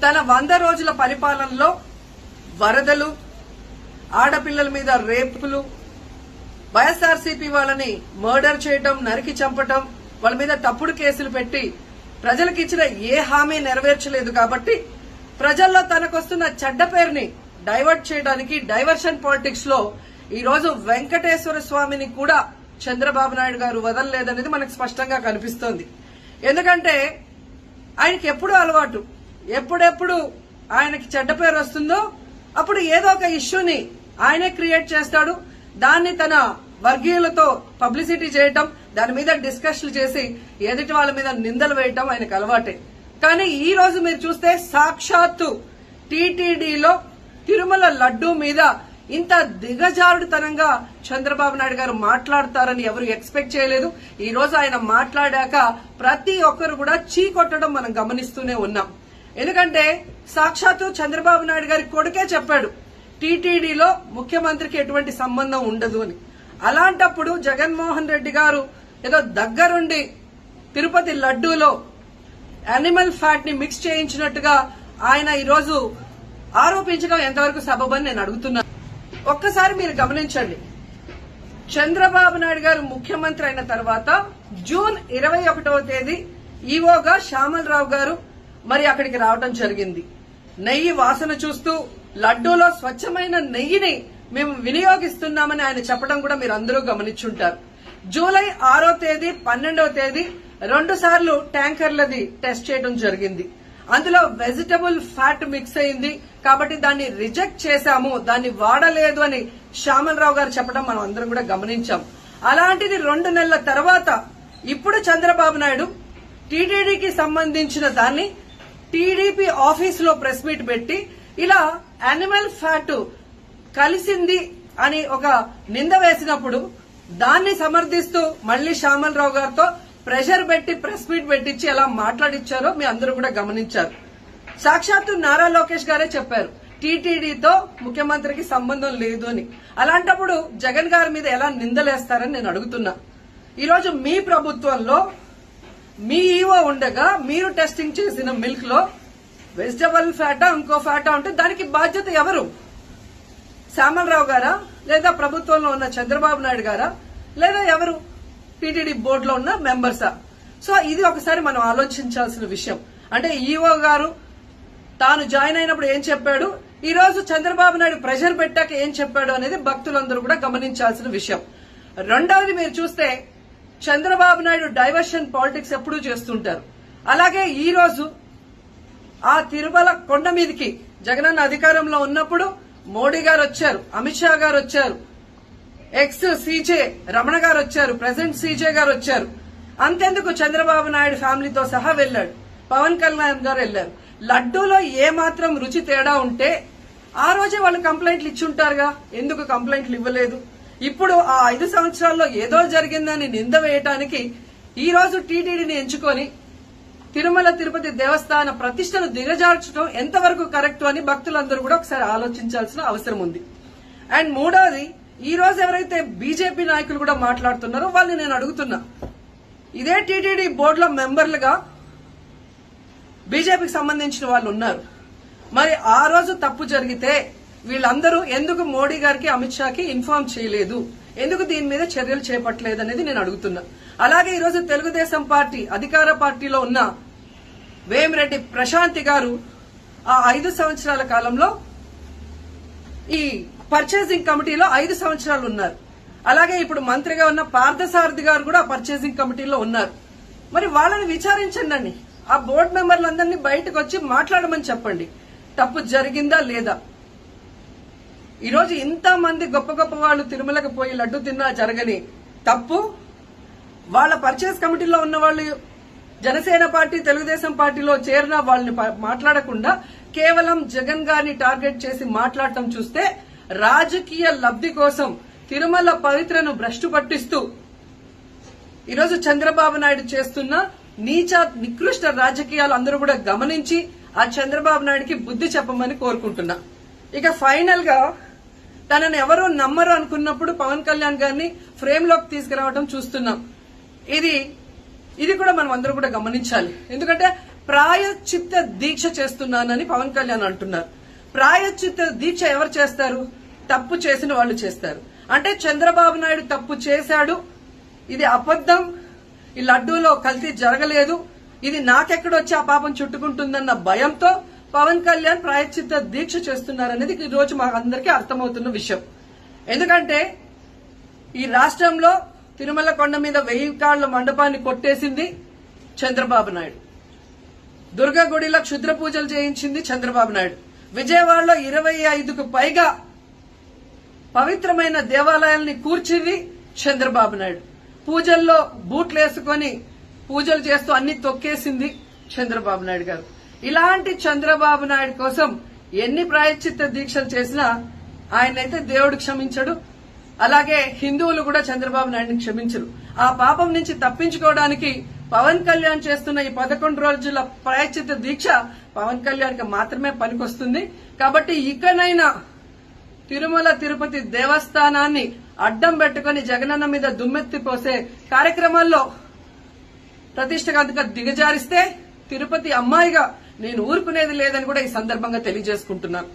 తన 100 రోజుల పరిపాలనలో వరదలు, ఆడపిల్లల మీద రేపులు, వైఎస్ఆర్సీపీ వాళ్ళని మర్డర్ చేయటం, నరికి చంపటం, వాళ్ళ మీద తప్పుడు కేసులు పెట్టి ప్రజలకు ఇచ్చిన ఏ హామీ నెరవేర్చలేదు. కాబట్టి ప్రజల్లో తనకొస్తున్న చెడ్డ పేరుని డైవర్ట్ చేయడానికి డైవర్షన్ పాలిటిక్స్ లో ఈ రోజు వెంకటేశ్వర స్వామిని కూడా చంద్రబాబు నాయుడు గారు వదలలేదనేది మనకు స్పష్టంగా కనిపిస్తోంది. ఎందుకంటే ఆయనకి ఎప్పుడూ అలవాటు, ఎప్పుడెప్పుడు ఆయనకి చెడ్డ పేరు వస్తుందో అప్పుడు ఏదో ఒక ఇష్యూని ఆయనే క్రియేట్ చేస్తాడు. దాన్ని తన వర్గీయులతో పబ్లిసిటీ చేయటం, దాని మీద డిస్కషన్లు చేసి ఎదుటి వాళ్ళ మీద నిందలు వేయటం ఆయనకు అలవాటే. కానీ ఈ రోజు మీరు చూస్తే సాక్షాత్తు టీటీడీలో తిరుమల లడ్డూ మీద ఇంత దిగజారుడుతనంగా చంద్రబాబు నాయుడు గారు మాట్లాడతారని ఎవరు ఎక్స్పెక్ట్ చేయలేదు. ఈ రోజు ఆయన మాట్లాడాక ప్రతి ఒక్కరు కూడా చీకొట్టడం మనం గమనిస్తూనే ఉన్నాం. ఎందుకంటే సాక్షాత్తు చంద్రబాబు నాయుడు గారి కొడుకే చెప్పాడు టీటీడీలో ముఖ్యమంత్రికి ఎటువంటి సంబంధం ఉండదు అని. అలాంటప్పుడు జగన్మోహన్ రెడ్డి గారు ఏదో దగ్గరుండి తిరుపతి లడ్డూలో యానిమల్ ఫ్యాట్ ని మిక్స్ చేయించినట్టుగా ఆయన ఈరోజు ఆరోపించడం ఎంతవరకు సబబని నేను అడుగుతున్నాను. ఒక్కసారి మీరు గమనించండి, చంద్రబాబు నాయుడు గారు ముఖ్యమంత్రి అయిన తర్వాత జూన్ 21వ తేదీ ఈవోగా శ్యామలరావు గారు మరి అక్కడికి రావడం జరిగింది. నెయ్యి వాసన చూస్తూ లడ్డూలో స్వచ్ఛమైన నెయ్యిని మేము వినియోగిస్తున్నామని ఆయన చెప్పడం కూడా మీరు అందరూ గమనించుంటారు. జూలై 6వ తేదీ, 12వ తేదీ 2 సార్లు ట్యాంకర్లది టెస్ట్ చేయడం జరిగింది. అందులో వెజిటబుల్ ఫ్యాట్ మిక్స్ అయింది కాబట్టి దాన్ని రిజెక్ట్ చేశాము, దాన్ని వాడలేదు అని శ్యామలరావు గారు చెప్పడం మనం అందరం కూడా గమనించాం. అలాంటిది 2 నెలల తర్వాత ఇప్పుడు చంద్రబాబు నాయుడు టీటీడీకి సంబంధించిన దాన్ని టీడీపీ ఆఫీస్ లో ప్రెస్ మీట్ పెట్టి ఇలా యానిమల్ ఫ్యాట్ కలిసింది అని ఒక నింద వేసినప్పుడు దాన్ని సమర్థిస్తూ మళ్లీ శ్యామలరావు గారితో ప్రెషర్ పెట్టి ప్రెస్ మీట్ పెట్టించి ఎలా మాట్లాడిచ్చారో మీ అందరూ కూడా గమనించారు. సాక్షాత్తు నారా లోకేష్ గారే చెప్పారు టీటీడీతో ముఖ్యమంత్రికి సంబంధం లేదు అని. అలాంటప్పుడు జగన్ గారి మీద ఎలా నిందలేస్తారని నేను అడుగుతున్నా. ఈరోజు మీ ప్రభుత్వంలో మీ ఈవో ఉండగా మీరు టెస్టింగ్ చేసిన మిల్క్ లో వెజిటబుల్ ఫ్యాటా ఇంకో ఫ్యాటా ఉంటే దానికి బాధ్యత ఎవరు? శ్యామలరావు గారా, లేదా ప్రభుత్వంలో ఉన్న చంద్రబాబు నాయుడు గారా, లేదా ఎవరు టీటీడీ బోర్డులో ఉన్న మెంబర్సా? సో ఇది ఒకసారి మనం ఆలోచించాల్సిన విషయం. అంటే ఈవో గారు తాను జాయిన్ అయినప్పుడు ఏం చెప్పాడు, ఈ రోజు చంద్రబాబు నాయుడు ప్రెషర్ పెట్టాక ఏం చెప్పాడు అనేది భక్తులందరూ కూడా గమనించాల్సిన విషయం. రెండవది మీరు చూస్తే చంద్రబాబు నాయుడు డైవర్షన్ పాలిటిక్స్ ఎప్పుడూ చేస్తుంటారు. అలాగే ఈ రోజు ఆ తిరుమల కొండ మీదకి జగనన్న అధికారంలో ఉన్నప్పుడు మోడీ గారు వచ్చారు, అమిత్ షా గారు వచ్చారు, ఎక్స్ సీజే రమణ గారు వచ్చారు, ప్రెసిడెంట్ సీజే గారు వచ్చారు. అంతెందుకు చంద్రబాబు నాయుడు ఫ్యామిలీతో సహా వెళ్లాడు, పవన్ కళ్యాణ్ గారు వెళ్లారు. లడ్డూలో ఏ మాత్రం రుచి తేడా ఉంటే ఆ రోజే వాళ్ళు కంప్లైంట్లు ఇచ్చుంటారుగా, ఎందుకు కంప్లైంట్లు ఇవ్వలేదు? ఇప్పుడు ఆ 5 సంవత్సరాల్లో ఏదో జరిగిందని నింద వేయటానికి ఈ రోజు టీటీడీని ఎంచుకొని తిరుమల తిరుపతి దేవస్థాన ప్రతిష్టను దిగజార్చడం ఎంతవరకు కరెక్ట్ అని భక్తులందరూ కూడా ఒకసారి ఆలోచించాల్సిన అవసరం ఉంది. అండ్ మూడోది, ఈ రోజు ఎవరైతే బీజేపీ నాయకులు కూడా మాట్లాడుతున్నారో వాళ్ళని నేను అడుగుతున్నా, ఇదే టీటీడీ బోర్డులో మెంబర్లుగా బీజేపీకి సంబంధించిన వాళ్ళు ఉన్నారు. మరి ఆ రోజు తప్పు జరిగితే వీళ్ళందరూ ఎందుకు మోడీ గారికి అమిత్ షాకి ఇన్ఫార్మ్ చేయలేదు, ఎందుకు దీని మీద చర్యలు చేపట్టలేదు అనేది నేను అడుగుతున్నా. అలాగే ఈ రోజు తెలుగుదేశం పార్టీ అధికార పార్టీలో ఉన్న వేమిరెడ్డి ప్రశాంతి గారు ఆ 5 సంవత్సరాల కాలంలో ఈ పర్చేసింగ్ కమిటీలో 5 సంవత్సరాలు ఉన్నారు. అలాగే ఇప్పుడు మంత్రిగా ఉన్న పార్థసారథి గారు కూడా పర్చేసింగ్ కమిటీలో ఉన్నారు. మరి వాళ్ళని విచారించండి, ఆ బోర్డు మెంబర్లందరినీ బయటకు వచ్చి మాట్లాడమని చెప్పండి, తప్పు జరిగిందా లేదా. ఈరోజు ఇంతమంది గొప్ప గొప్ప వాళ్ళు తిరుమలకు పోయి లడ్డు తిన్నా జరగని తప్పు వాళ్ళ పర్చేస్ కమిటీలో ఉన్న వాళ్ళు జనసేన పార్టీ తెలుగుదేశం పార్టీలో చేరిన వాళ్ళని మాట్లాడకుండా కేవలం జగన్ గారిని టార్గెట్ చేసి మాట్లాడటం చూస్తే రాజకీయ లబ్ధి కోసం తిరుమల పవిత్రను భ్రష్టు పట్టిస్తూ ఈరోజు చంద్రబాబు నాయుడు చేస్తున్న నీచ నికృష్ట రాజకీయాలు అందరూ కూడా గమనించి ఆ చంద్రబాబు నాయుడికి బుద్ధి చెప్పమని కోరుకుంటున్నా. ఇక ఫైనల్ గా తనను ఎవరూ నమ్మరు అనుకున్నప్పుడు పవన్ కళ్యాణ్ గారిని ఫ్రేమ్ లోకి తీసుకురావడం చూస్తున్నాం. ఇది కూడా మనం అందరూ కూడా గమనించాలి. ఎందుకంటే ప్రాయశ్చిత్త దీక్ష చేస్తున్నానని పవన్ కళ్యాణ్ అంటున్నారు. ప్రాయశ్చిత్త దీక్ష ఎవరు చేస్తారు? తప్పు చేసిన వాళ్ళు చేస్తారు. అంటే చంద్రబాబు నాయుడు తప్పు చేశాడు, ఇది అబద్ధం, ఈ లడ్డూలో కల్తీ జరగలేదు, ఇది నాకెక్కడొచ్చి ఆ పాపం చుట్టుకుంటుందన్న భయంతో పవన్ కళ్యాణ్ ప్రాయశ్చిత్త దీక్ష చేస్తున్నారనేది ఈ రోజు మాకందరికీ అర్థమవుతున్న విషయం. ఎందుకంటే ఈ రాష్ట్రంలో తిరుమల కొండ మీద 1000 కాళ్ల మండపాన్ని కొట్టేసింది చంద్రబాబు నాయుడు. దుర్గా గుడిలో క్షుద్ర పూజలు చేయించింది చంద్రబాబు నాయుడు. విజయవాడలో 25కు పైగా పవిత్రమైన దేవాలయాల్ని కూర్చింది చంద్రబాబు నాయుడు. పూజల్లో బూట్లేసుకొని పూజలు చేస్తూ అన్ని తొక్కేసింది చంద్రబాబు నాయుడు గారు. ఇలాంటి చంద్రబాబు నాయుడు కోసం ఎన్ని ప్రాయశ్చిత్త దీక్షలు చేసినా ఆయనైతే దేవుడు క్షమించడు. అలాగే హిందువులు కూడా చంద్రబాబు నాయుడిని క్షమించరు. ఆ పాపం నుంచి తప్పించుకోవడానికి పవన్ కళ్యాణ్ చేస్తున్న ఈ 11 రోజుల ప్రాయశ్చిత్త దీక్ష పవన్ కళ్యాణ్కి మాత్రమే పనికొస్తుంది. కాబట్టి ఇకనైనా తిరుమల తిరుపతి దేవస్థానాన్ని అడ్డం పెట్టుకుని జగనన్న మీద దుమ్మెత్తిపోసే కార్యక్రమాల్లో ప్రతిష్టగా దిగజారిస్తే తిరుపతి అమ్మాయిగా నేను ఊరుకునేది లేదని కూడా ఈ సందర్భంగా తెలియజేసుకుంటున్నాను.